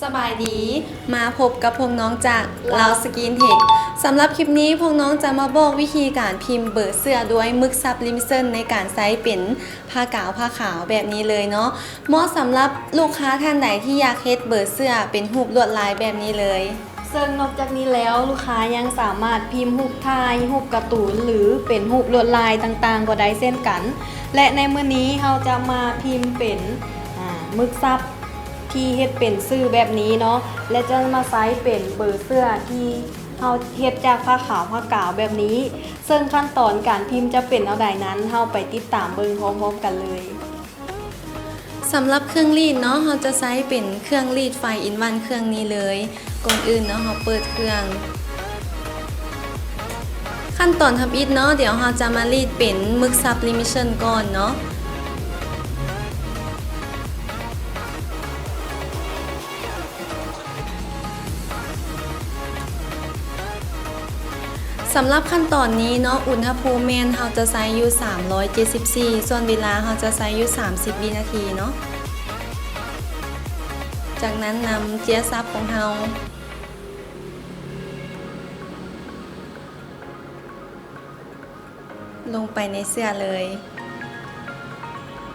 สบายดีมาพบกับพวกน้องจากลาวสกินเทคสำหรับคลิปนี้พวกน้องจะมาบอกวิธีการพิมพ์เบอร์เสื้อด้วยมึกซับลิมิเซนในการใช้เป็นผ้ากาวผ้าขาวแบบนี้เลยเนาะเหมาะสำหรับลูกค้าท่านใดที่อยากเฮ็ดเบอร์เสื้อเป็นรูปลวดลายแบบนี้เลยซึ่งนอกจากนี้แล้วลูกค้ายังสามารถพิมพ์รูปถ่ายรูปการ์ตูนหรือเป็นรูปลวดลายต่างๆก็ได้เช่นกันและในมื้อนี้เราจะมาพิมพ์เป็นมึกซับที่เฮ็ดเป็นชื่อแบบนี้เนาะและจะมาใช้เป็นเบอร์เสื้อที่เราเฮ็ดจากผ้าขาวผ้ากาวแบบนี้ซึ่งขั้นตอนการพิมพ์จะเป็นเอาใดนั้นเราไปติดตามเบิ่งพร้อมๆกันเลยสำหรับเครื่องรีดเนาะเราจะใช้เป็นเครื่องรีดไฟอินวันเครื่องนี้เลยก่อนอื่นเนาะเราเปิดเครื่องขั้นตอนทำอิฐเนาะเดี๋ยวเราจะมารีดเป็นมึกซับลิมิชันก่อนเนาะสำหรับขั้นตอนนี้เนาะอุณหภูมิเราจะใช้อยู่374ส่วนเวลาเราจะใช้อยู่30วินาทีเนาะจากนั้นนำเจียซับของเราลงไปในเสื้อเลย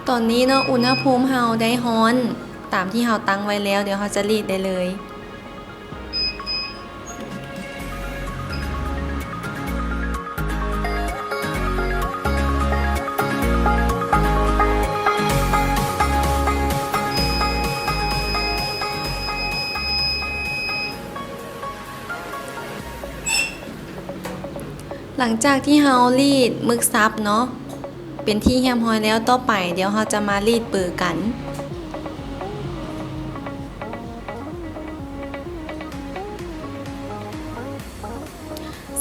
ตอนนี้เนาะอุณหภูมิเราได้ร้อนตามที่เราตั้งไว้แล้วเดี๋ยวเราจะรีดได้เลยหลังจากที่เรารีดมึกซับเนาะเป็นที่เรียบร้อยแล้วต่อไปเดี๋ยวเราจะมารีดเบอร์กัน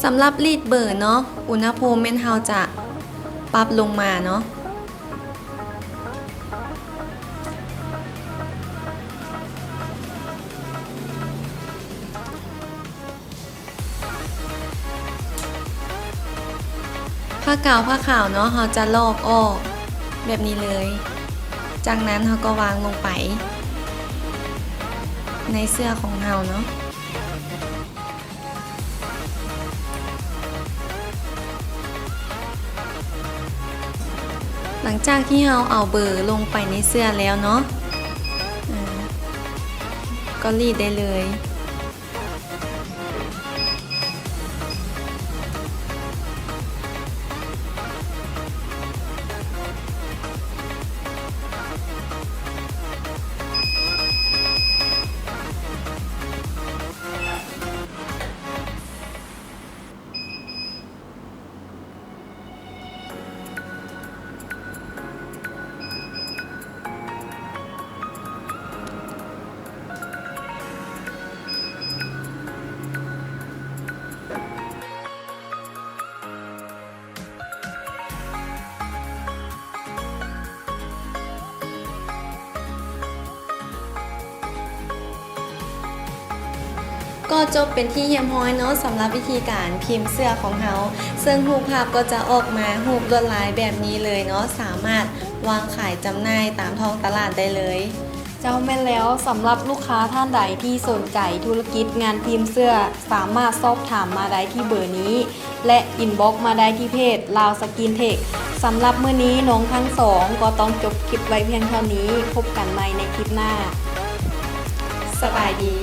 สำหรับรีดเบอร์เนาะอุณหภูมิเราจะปรับลงมาเนาะผ้ากาวผ้าขาวเนาะเราจะลอกออกแบบนี้เลยจากนั้นเราก็วางลงไปในเสื้อของเราเนาะหลังจากที่เราเอาเบอร์ลงไปในเสื้อแล้วเนาะก็รีดได้เลยก็จบเป็นที่เรียบร้อยเนาะสำหรับวิธีการพิมพ์เสื้อของเราซึ่งรูปภาพก็จะออกมารูปลวดลายแบบนี้เลยเนาะสามารถวางขายจำหน่ายตามท้องตลาดได้เลยเจ้าแม่นแล้วสำหรับลูกค้าท่านใดที่สนใจธุรกิจงานพิมพ์เสื้อสามารถสอบถามมาได้ที่เบอร์นี้และอินบ็อกซ์มาได้ที่เพจลาวสกินเทคสำหรับมื้อนี้น้องทั้งสองก็ต้องจบคลิปไว้เพียงเท่านี้พบกันใหม่ในคลิปหน้าสบายดี